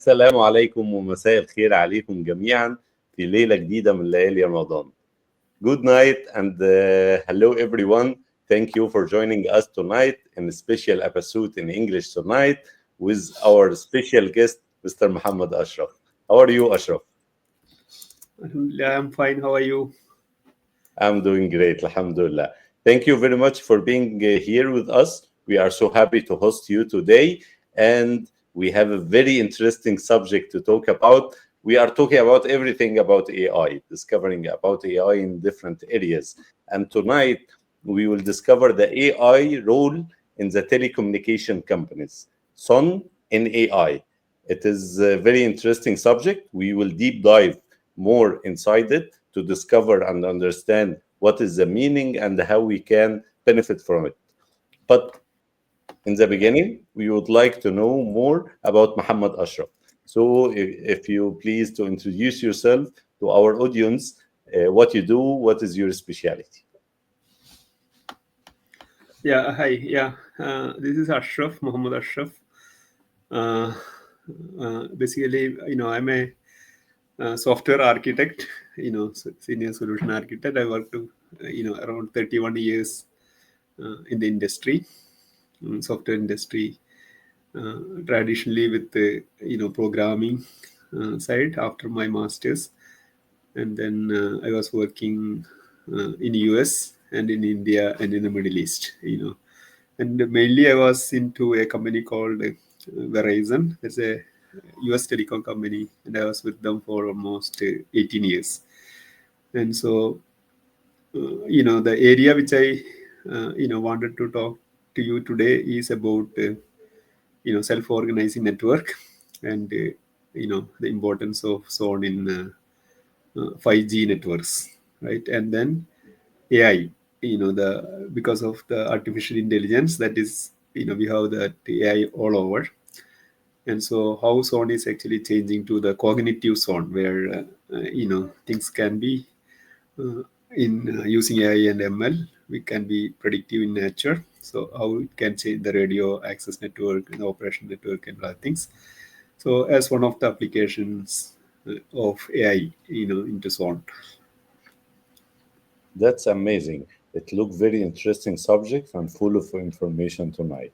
السلام عليكم ومساء الخير عليكم جميعا في ليلة جديدة من ليالي رمضان. Good night and hello everyone. Thank you for joining us tonight in a special episode in English tonight with our special guest, Mr. Muhammad Ashraf. How are you, Ashraf? Alhamdulillah, I'm fine. How are you? I'm doing great, alhamdulillah. Thank you very much for being here with us. We are so happy to host you today, and we have a very interesting subject to talk about. We are talking about everything about AI, discovering about AI in different areas. And tonight, we will discover the AI role in the telecommunication companies. Son in AI. It is a very interesting subject. We will deep dive more inside it to discover and understand what is the meaning and how we can benefit from it. But in the beginning, we would like to know more about Muhammad Ashraf. So, if you please to introduce yourself to our audience, what you do, what is your specialty? Yeah, hi. Yeah, this is Ashraf, Muhammad Ashraf. Uh, Basically, I'm a software architect, senior solution architect. I worked, around 31 years in the industry, software industry, traditionally with the, programming side after my master's. And then I was working in US and in India and in the Middle East, And mainly I was into a company called Verizon. It's a US telecom company, and I was with them for almost 18 years. And so, the area which I, wanted to talk to you today is about, self-organizing network and, the importance of SON in 5G networks, right? And then AI, because of the artificial intelligence that is, we have that AI all over. And so how zone is actually changing to the cognitive zone where, things can be in using AI and ML, we can be predictive in nature. So how it can change the radio access network and the operation network and other things. So as one of the applications of AI, into zone. That's amazing. It looked very interesting subject and full of information tonight.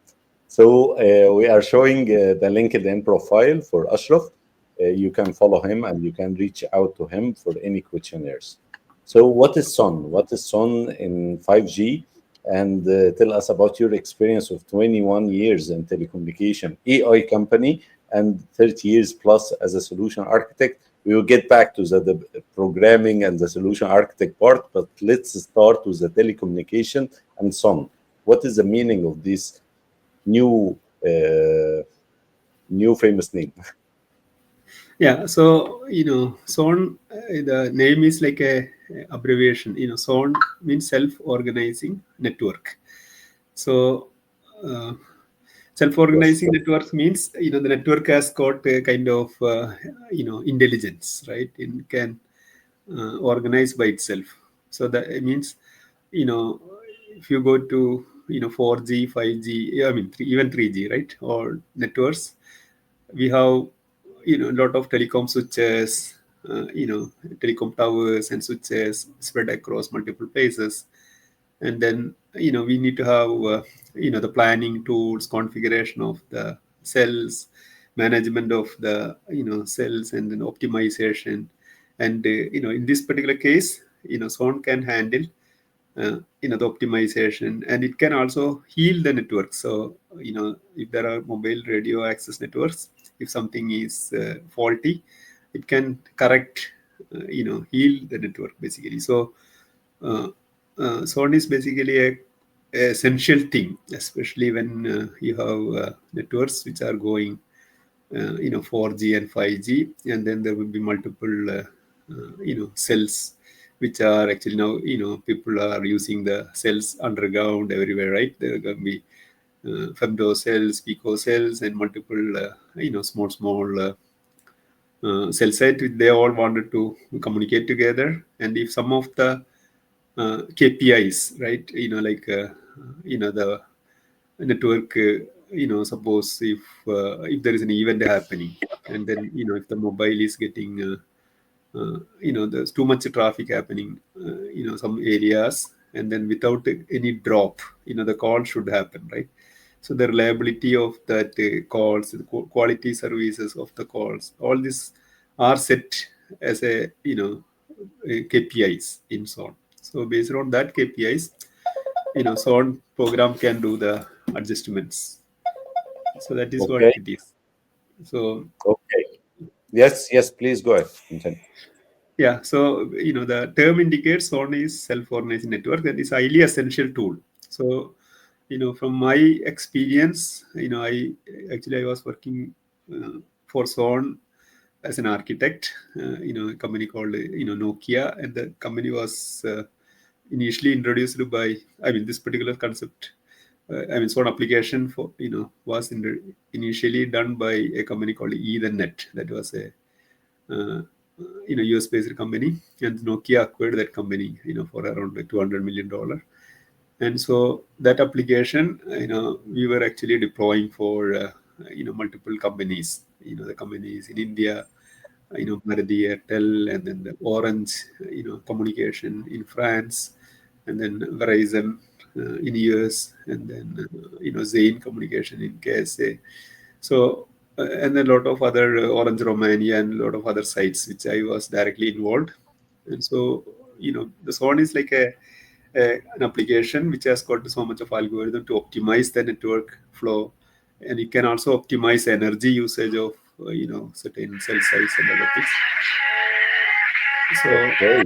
So we are showing the LinkedIn profile for Ashraf. You can follow him and you can reach out to him for any questionnaires. So what is SON? What is SON in 5G? And tell us about your experience of 21 years in telecommunication AI company and 30 years plus as a solution architect. We will get back to the programming and the solution architect part, but let's start with the telecommunication and SON. What is the meaning of this new new famous name? Yeah, so zone, the name is like a abbreviation. Zone means self-organizing network. So uh, Yes. self-organizing networks means the network has got a kind of intelligence, right? It can organize by itself. So that it means you know if you go to 4G, 5G, I mean even 3G, right? Or networks, we have a lot of telecom switches, telecom towers and switches spread across multiple places. And then we need to have the planning tools, configuration of the cells, management of the cells, and then optimization. And in this particular case, Zone can handle the optimization, and it can also heal the network. So if there are mobile radio access networks, if something is faulty, it can correct, heal the network basically. So uh, Zone is basically a essential thing, especially when you have networks which are going 4G and 5G, and then there will be multiple cells which are actually now people are using the cells underground everywhere, right? There are going to be femto cells, pico cells, and multiple small cell site. They all wanted to communicate together, and if some of the KPIs, right? The network suppose if there is an event happening, and then if the mobile is getting there's too much traffic happening, some areas, and then without any drop, the call should happen, right? So the reliability of that calls, the quality services of the calls, all these are set as KPIs in SON. So based on that KPIs, SON program can do the adjustments. So that is what Okay. it is. So Okay. Yes, please go ahead. Continue. yeah, so the term indicates SON is self-organizing network, that is highly essential tool. So from my experience, I was working for SON as an architect, a company called Nokia, and the company was initially introduced by, this particular concept, SON application for was initially done by a company called Ethernet. That was a US based company, and Nokia acquired that company for around $200 million. And so that application we were actually deploying for multiple companies, the companies in India, Bharti Airtel, and then the Orange communication in France, and then Verizon in US, and then Zain communication in KSA. So and a lot of other Orange Romania and a lot of other sites which I was directly involved. And so the SON is like an application which has got so much of algorithm to optimize the network flow, and it can also optimize energy usage of certain cell size and other things. So, Okay.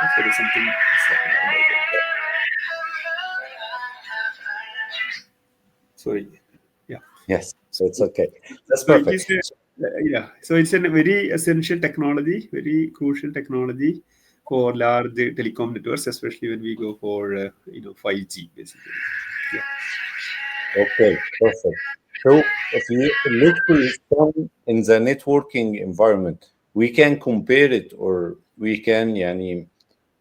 so there is something about it. Sorry. Yeah. Yes, so it's okay. That's So it perfect. is so it's a very essential technology, very crucial technology for large telecom networks, especially when we go for 5G basically. Yeah. Okay, perfect. So if you look to SON in the networking environment, we can compare it, or we can, yani,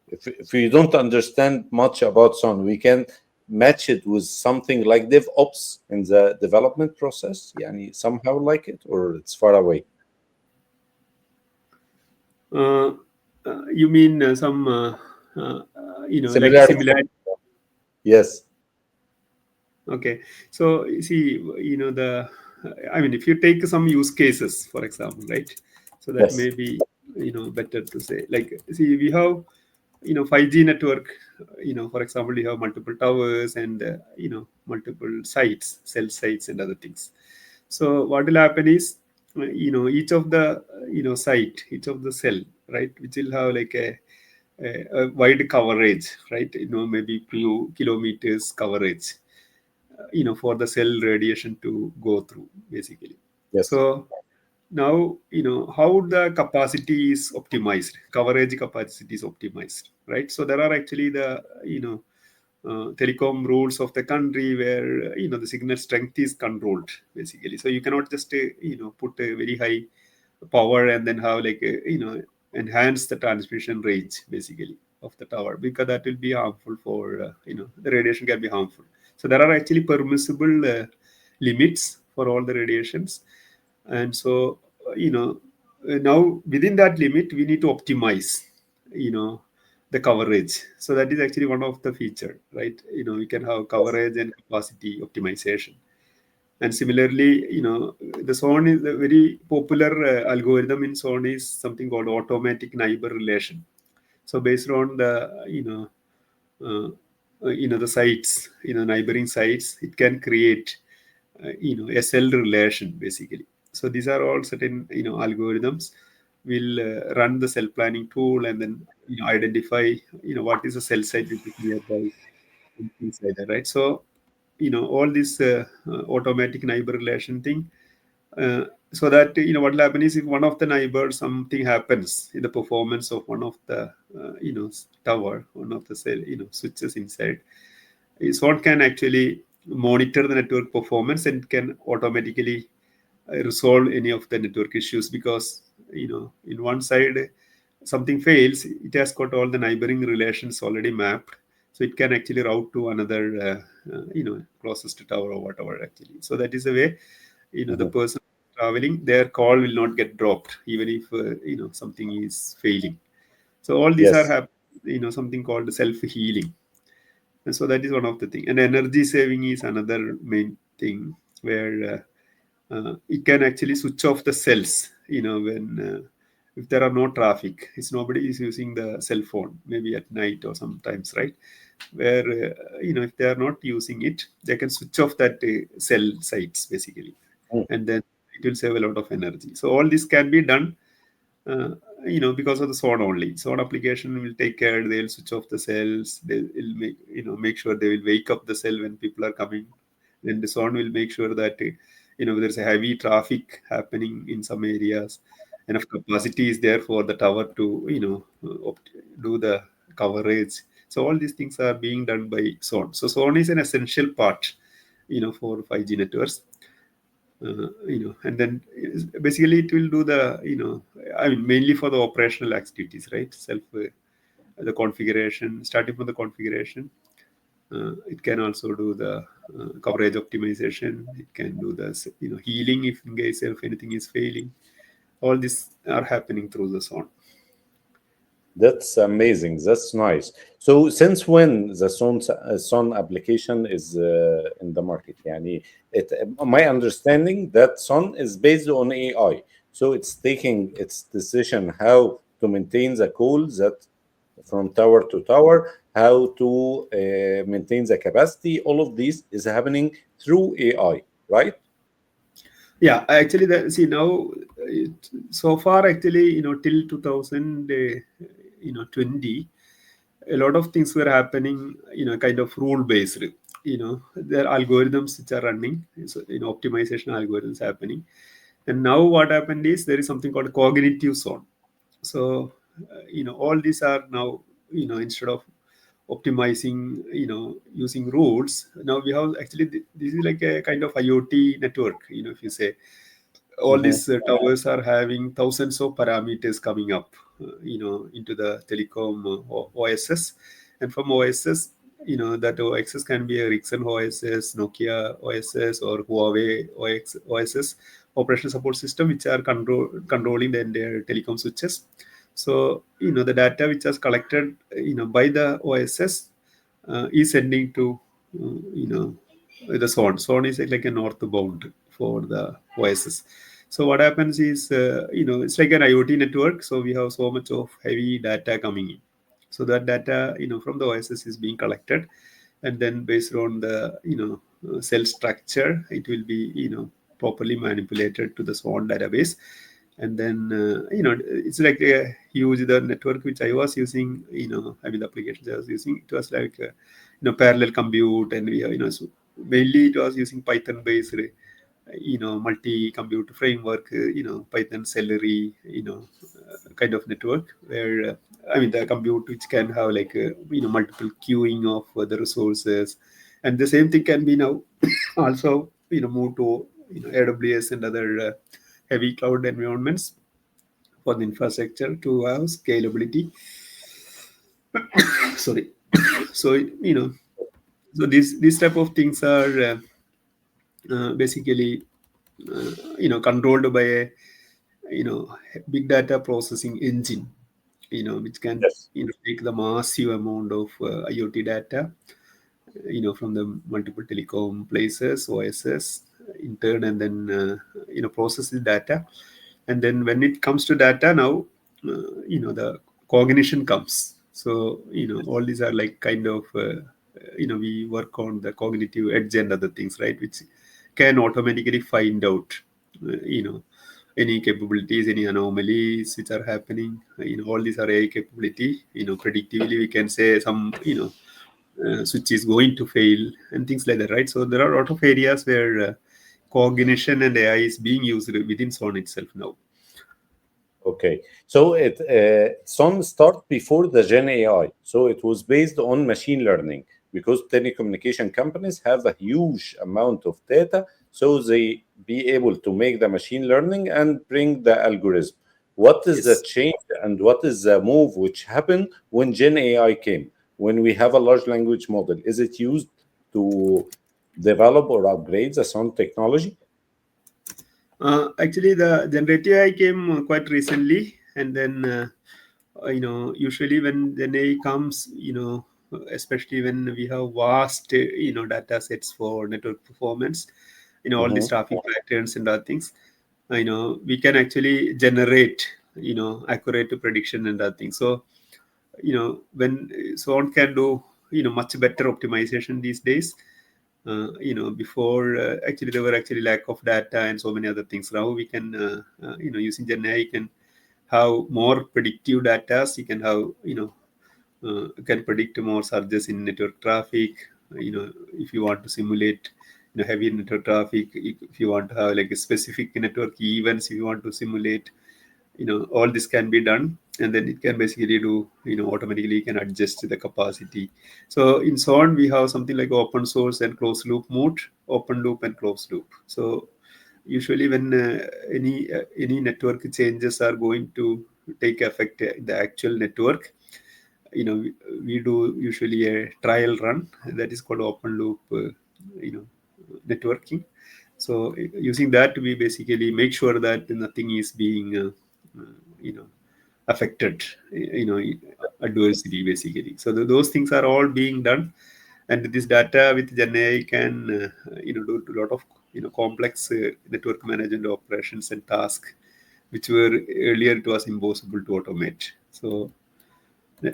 if you don't understand much about SON, we can match it with something like DevOps in the development process, yani, somehow like it, or it's far away. Uh, you mean some like Similar. similar? Yes. Okay, so you see, if you take some use cases, for example, right? So that Yes. may be better to say. Like, see, we have 5G network. For example, you have multiple towers and multiple sites, cell sites, and other things. So what will happen is, each of the site, each of the cell, right, which will have like a wide coverage, right? Maybe few kilometers coverage, for the cell radiation to go through, basically. Yes. So now, how the capacity is optimized, coverage capacity is optimized, right? So there are actually the, telecom rules of the country where, the signal strength is controlled, basically. So you cannot just, put a very high power and then have like, enhance the transmission range, basically, of the tower, because that will be harmful for, the radiation can be harmful. So there are actually permissible limits for all the radiations. And so now within that limit we need to optimize the coverage. So that is actually one of the feature, right? We can have coverage and capacity optimization. And similarly, the SON is a very popular algorithm in SON is something called automatic neighbor relation. So based on the the sites, neighboring sites, it can create SL relation, basically. So these are all certain algorithms will run the cell planning tool, and then identify what is the cell site which is nearby and things like that, right? So all this automatic neighbor relation thing, so that what will happen is, if one of the neighbors, something happens in the performance of one of the tower, one of the cell switches inside, is what can actually monitor the network performance and can automatically resolve any of the network issues, because in one side something fails, it has got all the neighboring relations already mapped. So So it can actually route to another, closest tower or whatever actually. So that is the way, the Mhm. person traveling, their call will not get dropped even if something is failing. So all these are Yes. something called self-healing. And so that is one of the thing. And energy saving is another main thing where it can actually switch off the cells. When if there are no traffic, it's nobody is using the cell phone, maybe at night or sometimes, right? Where if they are not using it, they can switch off that cell sites basically, Mm. and then it will save a lot of energy. So all this can be done uh, because of the SON only. SON application will take care. They'll switch off the cells. They will make sure they will wake up the cell when people are coming. Then the SON will make sure that there's a heavy traffic happening in some areas. Enough capacity is there for the tower to do the coverage. So all these things are being done by SON. So SON is an essential part, for 5G networks. And then basically it will do the, I mean, mainly for the operational activities, right? The configuration, starting from the configuration. It can also do the coverage optimization. It can do the, healing if in case if anything is failing. All this are happening through the SON. That's amazing. That's nice. So since when the Son application is in the market? Yani my understanding that Son is based on AI. So it's taking its decision how to maintain the call that from tower to tower, how to maintain the capacity. All of this is happening through AI, right? Yeah, actually, see now, so far actually, till 2000, 20, a lot of things were happening, kind of rule based. There are algorithms which are running, so, optimization algorithms happening. And now what happened is there is something called cognitive zone. So, all these are now, instead of optimizing, using rules, now we have actually, this is like a kind of IoT network, if you say all Mhm. these towers are having thousands of parameters coming up, into the telecom OSS, and from OSS, that OSS can be a Ericsson OSS, Nokia OSS, or Huawei OSS, operation support system, which are controlling the entire telecom switches. So, the data which is collected, by the OSS is sending to, the SON. SON is like a northbound for the OSS. So what happens is, it's like an IoT network. So we have so much of heavy data coming in. So that data, from the OSS is being collected, and then based on the, cell structure, it will be, properly manipulated to the SWAN database. And then, it's like a huge the network which I was using, I mean, the applications I was using, it was like, parallel compute, and so mainly it was using Python based, multi-compute framework, Python Celery, kind of network where, I mean, the compute which can have like, multiple queuing of the resources. And the same thing can be now also, moved to, AWS and other heavy cloud environments for the infrastructure to have scalability. Sorry. So, so these type of things are basically, controlled by a, big data processing engine, which can, Yes. take the massive amount of IoT data, from the multiple telecom places, OSS, in turn, and then, process the data. And then when it comes to data now, the cognition comes. So, all these are like kind of, we work on the cognitive edge and other things, right, which can automatically find out, any capabilities, any anomalies which are happening. All these are AI capability. Predictively we can say some, switch is going to fail and things like that, right? So there are a lot of areas where cognition and AI is being used within SON itself now. Okay, so Son start before the Gen AI. So it was based on machine learning because telecommunication companies have a huge amount of data, so they be able to make the machine learning and bring the algorithm. What is the Yes. change and what is the move which happened when Gen AI came? when we have a large language model, is it used to develop or upgrade the sound technology? Actually, the generative AI came quite recently, and then usually when Gen AI comes, especially when we have vast data sets for network performance, all these Mhm. traffic patterns and other things, we can actually generate accurate prediction and other things. So when someone can do much better optimization these days. Before actually there were actually lack of data and so many other things. Now we can using Gen AI, you can have more predictive data. So you can have can predict more surges in network traffic. If you want to simulate heavy network traffic, if you want to have like a specific network events, if you want to simulate, all this can be done, and then it can basically do automatically can adjust the capacity. So in SON we have something like open source and closed loop mode, open loop and closed loop. So usually when any network changes are going to take effect in the actual network, we do usually a trial run that is called open loop you know networking. So using that, we basically make sure that nothing is being affected adversely, basically. So those things are all being done, and this data with Gen AI can do a lot of complex network management operations and tasks which were earlier it was impossible to automate. So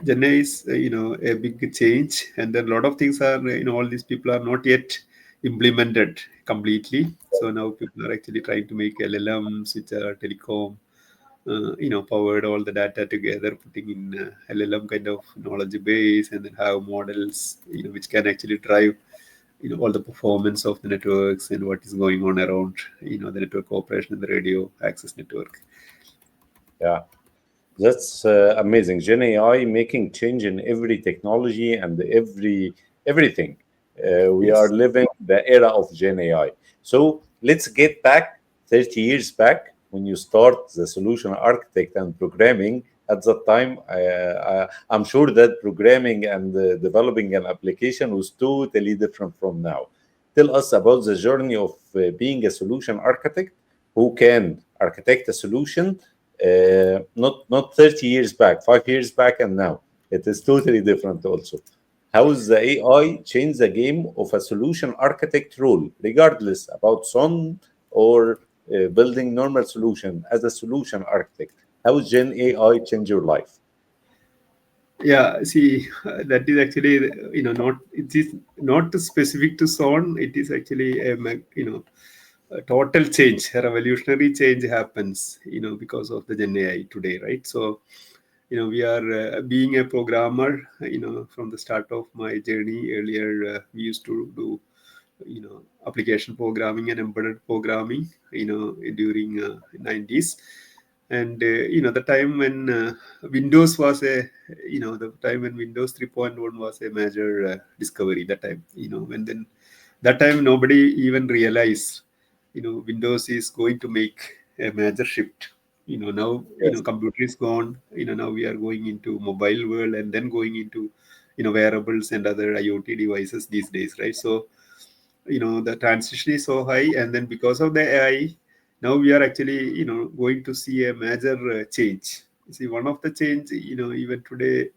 Gen AI is a big change, and then a lot of things are all these people are not yet implemented completely. So now people are actually trying to make LLMs which are telecom powered all the data together, putting in LLM kind of knowledge base, and then have models, which can actually drive, all the performance of the networks and what is going on around, the network operation and the radio access network. Yeah, that's amazing. Gen AI making change in every technology and everything. We are Yes. living the era of Gen AI. So let's get back 30 years back when you start the solution architect and programming. At that time, I'm sure that programming and developing an application was totally different from now. Tell us about the journey of being a solution architect who can architect a solution, not 30 years back, 5 years back, and now. It is totally different also. How is the AI change the game of a solution architect role, regardless about SON or building normal solution as a solution architect? How is Gen AI change your life? Yeah, see, that is actually not, it is not specific to SON. It is actually a total change, a revolutionary change happens because of the Gen AI today, right? So we are being a programmer, from the start of my journey. Earlier we used to do application programming and embedded programming during 90s. And the time when Windows was a the time when Windows 3.1 was a major discovery. That time, when then that time nobody even realized Windows is going to make a major shift. Now Yes. computer is gone. Now we are going into mobile world, and then going into wearables and other IoT devices these days, right? So the transition is so high, and then because of the AI, now we are actually going to see a major change. See, one of the change, even today,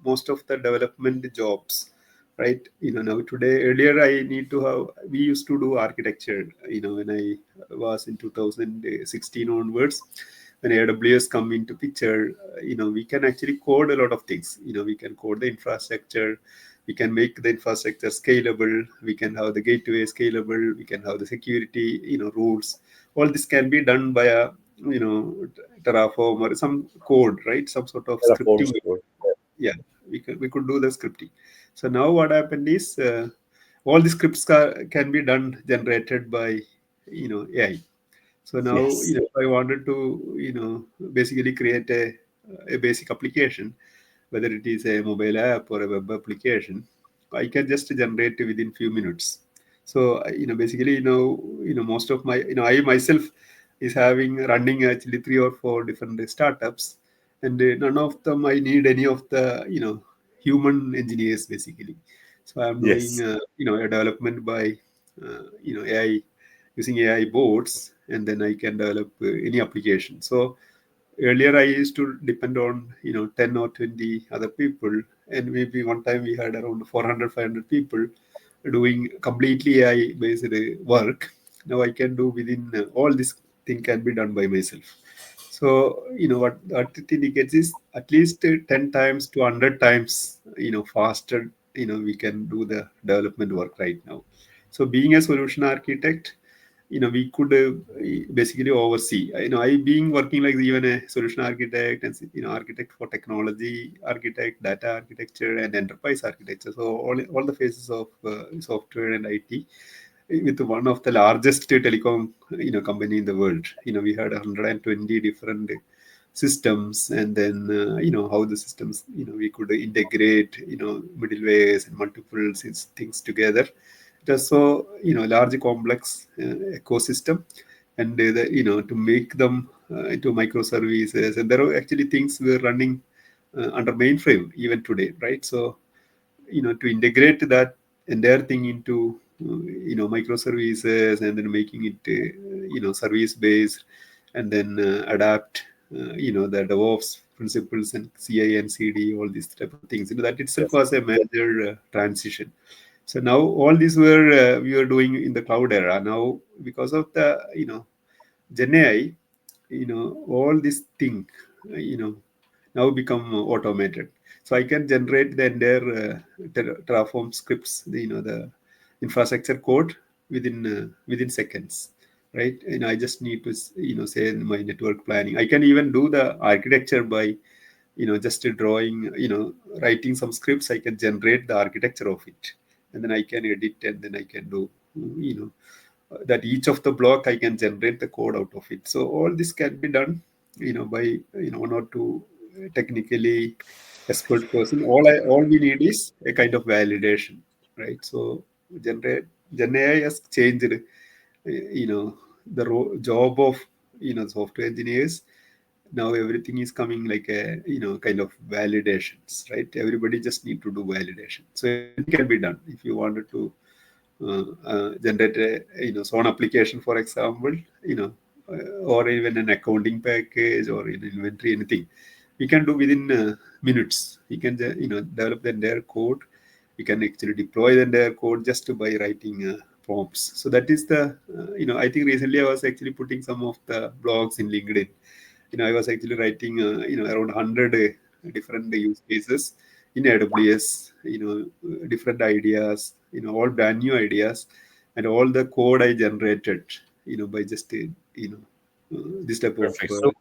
most of the development jobs, right? Now today, earlier I need to have, we used to do architecture, when I was in 2016 onwards, when AWS come into picture. We can actually code a lot of things. We can code the infrastructure, we can make the infrastructure scalable, we can have the gateway scalable, we can have the security rules. All this can be done by a Terraform or some code, right? Some sort of Terraform scripting. support. Yeah, we could do the scripting. So now what happened is, all the scripts can be done, generated by AI. So now, Yes. if I wanted to, basically create a basic application, whether it is a mobile app or a web application, I can just generate within few minutes. So, basically, most of my, I myself is running actually 3 or 4 different startups, and none of them I need any of the, human engineers basically. So I'm doing Yes. a development by AI, using AI boards, and then I can develop any application. So earlier I used to depend on 10 or 20 other people, and maybe one time we had around 400 500 people doing completely AI based work. Now I can do within all this thing can be done by myself. So what it indicates is at least 10 times to 100 times faster we can do the development work right now. So being a solution architect, we could basically oversee. I being working like even a solution architect and architect for technology, architect, data architecture, and enterprise architecture. So all the phases of software and IT with one of the largest telecom company in the world. We had 120 different systems, and then how the systems we could integrate middlewares and multiple things together. It was so large complex ecosystem, and to make them into microservices, and there are actually things were running under mainframe even today, right? So to integrate that entire thing into microservices, and then making it service based, and then adapt the DevOps principles and CI and CD, all these type of things. That itself Yes. was a major transition. So now all these were we were doing in the cloud era. Now because of the Gen AI, all this thing now become automated. So I can generate the entire Terraform scripts, the infrastructure code within seconds, right? I just need to say in my network planning. I can even do the architecture by just drawing, writing some scripts. I can generate the architecture of it, and then I can edit, and then I can do that each of the block I can generate the code out of it. So all this can be done by one or two technically expert person. All we need is a kind of validation, right? So generate Gen AI has changed the job of software engineers. Now everything is coming like a kind of validations, right? Everybody just need to do validation. So anything can be done. If you wanted to generate a zone application, for example, or even an accounting package or an inventory, anything we can do within minutes. We can develop the entire code. We can actually deploy the entire code just by writing prompts. So that is the I think recently I was actually putting some of the blogs in LinkedIn. I was actually writing around 100 different use cases in AWS, different ideas, all brand new ideas, and all the code I generated, by just this type of Perfect. So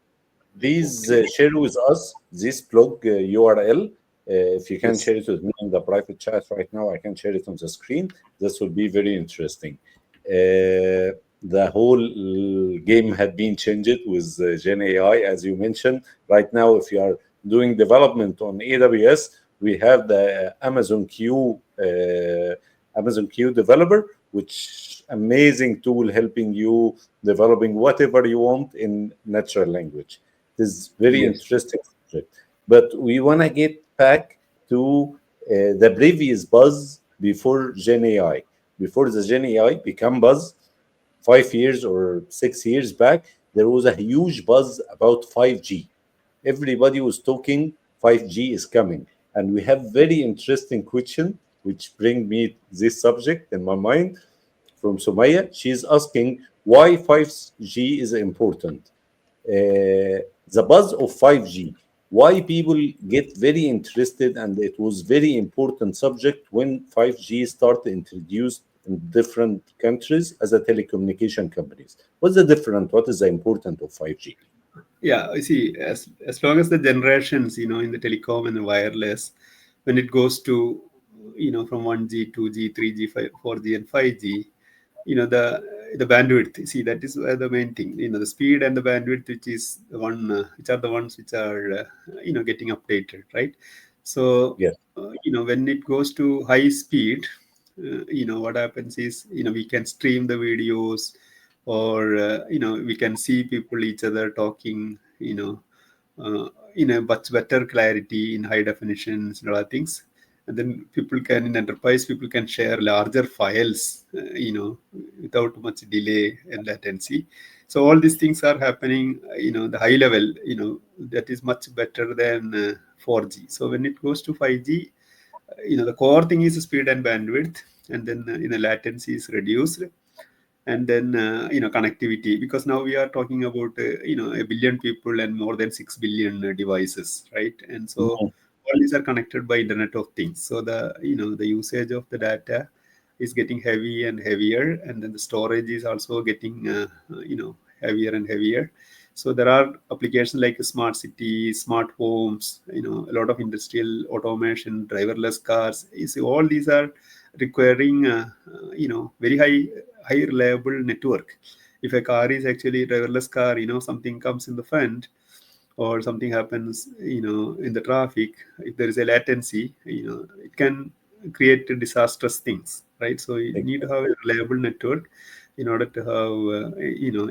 please okay. share with us this blog URL. If you can Yes. share it with me in the private chat right now, I can share it on the screen. This will be very interesting. The whole game had been changed with Gen AI, as you mentioned. Right now, if you are doing development on AWS, we have the Amazon Q developer, which amazing tool helping you developing whatever you want in natural language. It is very Yes. interesting subject. But we want to get back to the previous buzz before Gen AI. Before the Gen AI become buzz, 5 years or 6 years back, there was a huge buzz about 5G. Everybody was talking 5G is coming. And we have very interesting question, which bring me this subject in my mind from Sumaya. She's asking why 5G is important. The buzz of 5G, why people get very interested, and it was very important subject when 5G started introduced in different countries as a telecommunication companies. What's the difference? What is the importance of 5G? Yeah, I see. As long as the generations, in the telecom and the wireless, when it goes to, from 1G, 2G, 3G, 4G, and 5G, the bandwidth. See, that is where the main thing. The speed and the bandwidth, which is the one, which are the ones which are, getting updated, right? So, Yes, when it goes to high speed, what happens is, we can stream the videos, or we can see people each other talking in a much better clarity in high definitions and other things. and then people can, in enterprise, people can share larger files, without much delay and latency. So all these things are happening, the high level, that is much better than 4G. So when it goes to 5G, the core thing is speed and bandwidth, and then latency is reduced, and then connectivity, because now we are talking about a billion people and more than 6 billion devices, right? And so Mhm. all these are connected by Internet of Things. So the usage of the data is getting heavy and heavier, and then the storage is also getting heavier and heavier. So there are applications like smart cities, smart homes, a lot of industrial automation, driverless cars. You see, all these are requiring very high reliable network. If a car is actually a driverless car, something comes in the front, or something happens, in the traffic, if there is a latency, it can create disastrous things, right? So you need to have a reliable network in order to have,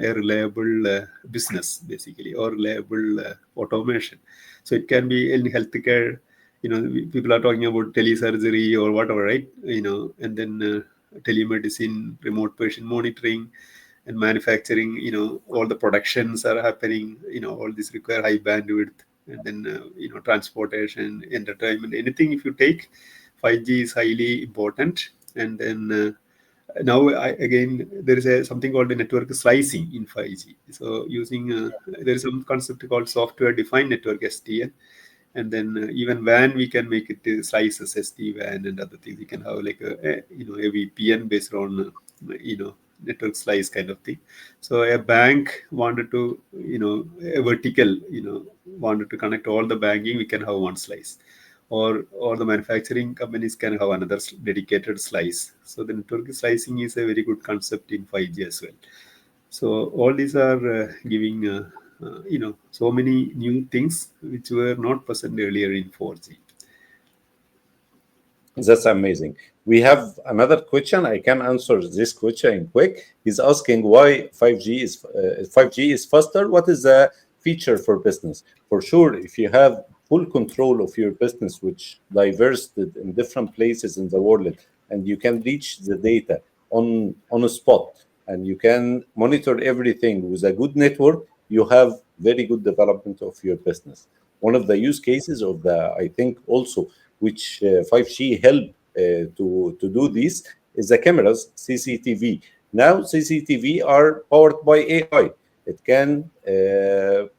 a reliable business, basically, or reliable automation. So it can be in healthcare. People are talking about telesurgery or whatever, right? And then telemedicine, remote patient monitoring, and manufacturing. All the productions are happening. All these require high bandwidth, and then transportation, entertainment, anything. If you take 5G is highly important. And then now again there is something called the network slicing in 5G. So using there is some concept called software defined network, SDN. And then even WAN, we can make it slices, SD-WAN and other things. We can have like a VPN based on network slice kind of thing. So a bank wanted to, a vertical, wanted to connect all the banking, we can have one slice. Or the manufacturing companies can have another dedicated slice. So the network slicing is a very good concept in 5G as well. So all these are giving so many new things which were not present earlier in 4G. That's amazing. We have another question. I can answer this question quick. He's asking why 5G is faster. What is the feature for business? For sure, if you have full control of your business, which diverse in different places in the world, and you can reach the data on a spot, and you can monitor everything with a good network, you have very good development of your business. One of the use cases of the, I think also, which 5G help to do this, is the cameras, CCTV. Now CCTV are powered by AI. It can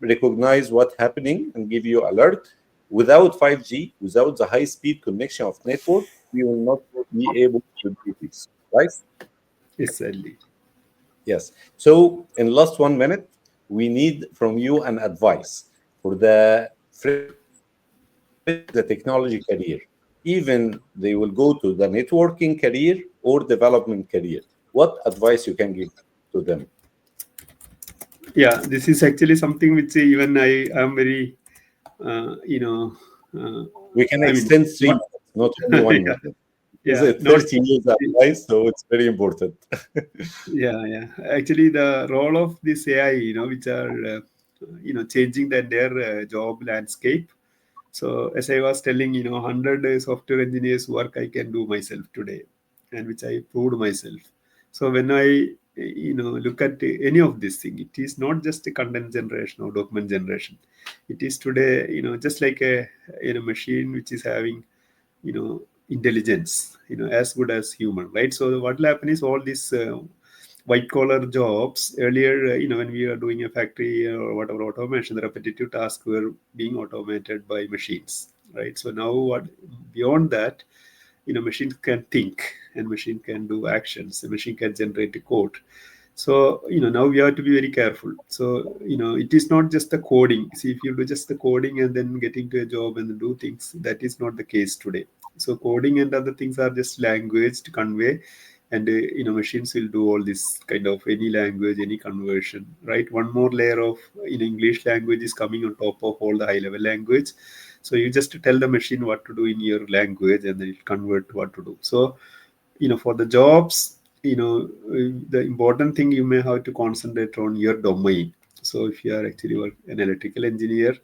recognize what's happening and give you alert. Without 5G, without the high speed connection of network, we will not be able to do this, right? Exactly. Yes. So in last 1 minute, we need from you an advice for the the technology career. Even they will go to the networking career or development career. What advice you can give to them? Yeah, this is actually something which even I am very, uh, you know, uh, We can I mean, extend three not, minutes, not only one yeah, minute. Is yeah, it not, 30 years advice? So it's very important. yeah, yeah. Actually, the role of this AI, which are, changing their job landscape. So as I was telling, 100 software engineers work I can do myself today, and which I proved myself. So when I, look at any of this thing, it is not just a content generation or document generation. It is today, just like a machine which is having, intelligence, as good as human, right? So what will happen is all these white collar jobs earlier, when we are doing a factory or whatever automation, the repetitive tasks were being automated by machines, right? So now what beyond that, machine can think, and machine can do actions, the machine can generate a code. So now we have to be very careful. So it is not just the coding. See, if you do just the coding and then getting to a job and do things, that is not the case today. So coding and other things are just language to convey, and machines will do all this kind of any language, any conversion, right? One more layer of English language is coming on top of all the high level language. So you just tell the machine what to do in your language, and then it convert what to do. So for the jobs, the important thing, you may have to concentrate on your domain. So if you are actually an electrical engineer,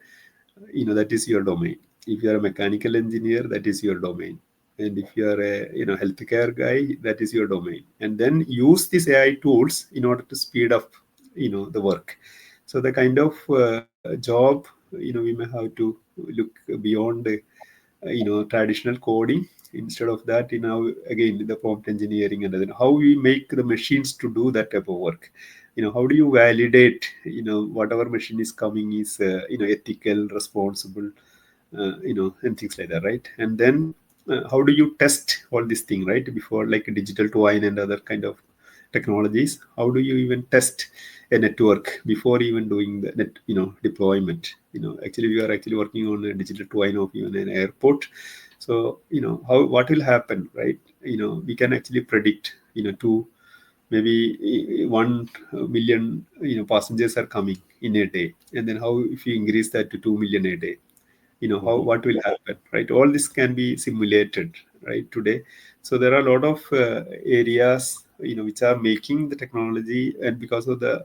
that is your domain. If you are a mechanical engineer, that is your domain. And if you are a healthcare guy, that is your domain. And then use these AI tools in order to speed up the work. So the kind of job we may have to look beyond traditional coding. Instead of that, again, the prompt engineering, and then how we make the machines to do that type of work. How do you validate whatever machine is coming is ethical, responsible, and things like that, right? And then how do you test all these things, right? Before, like digital twine and other kind of technologies, how do you even test a network before even doing the deployment? Actually, we are actually working on a digital twine of even an airport. So what will happen, right? We can actually predict to maybe 1 million passengers are coming in a day, and then how if you increase that to 2 million a day, how what will happen, right? All this can be simulated, right, today. So there are a lot of areas which are making the technology, and because of the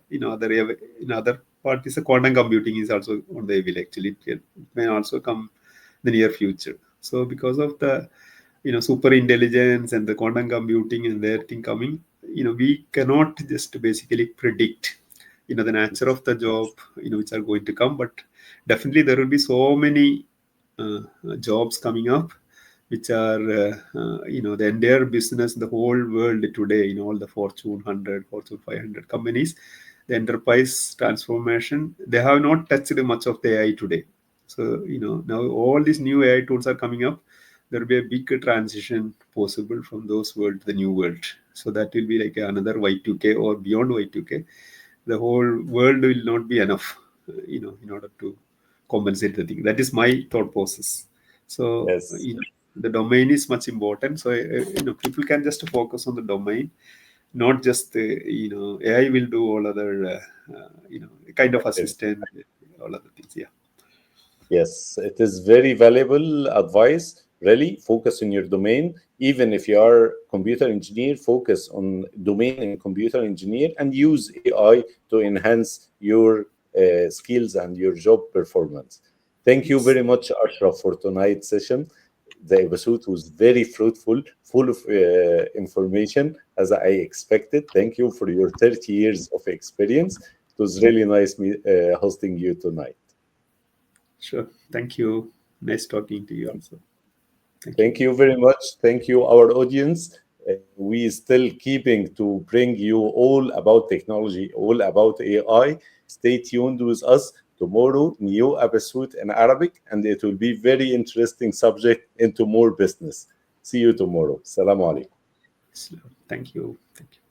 other part is the quantum computing is also on the way. Actually, it may also come the near future. So because of the super intelligence and the quantum computing and their thing coming, we cannot just basically predict the nature of the job which are going to come. But definitely there will be so many uh, jobs coming up which are the entire business, the whole world today, all the Fortune 100, Fortune 500 companies, the enterprise transformation, they have not touched much of the AI today. So now all these new AI tools are coming up. There will be a big transition possible from those world to the new world. So that will be like another Y2K or beyond Y2K. The whole world will not be enough, in order to compensate the thing. That is my thought process. So Yes. the domain is much important. So people can just focus on the domain, not just AI will do all other kind of assistant, all other things. Yeah. Yes, it is very valuable advice. Really, focus on your domain. Even if you are computer engineer, focus on domain and computer engineer, and use AI to enhance your skills and your job performance. Thank you Yes. very much, Ashraf, for tonight's session. The episode was very fruitful, full of information, as I expected. Thank you for your 30 years of experience. It was really nice hosting you tonight. Sure. Thank you. Nice talking to you also. Thank you. Thank you very much. Thank you, our audience. We still keeping to bring you all about technology, all about AI. Stay tuned with us tomorrow. New episode in Arabic, and it will be very interesting subject into more business. See you tomorrow. Salam alaikum. So, thank you. Thank you.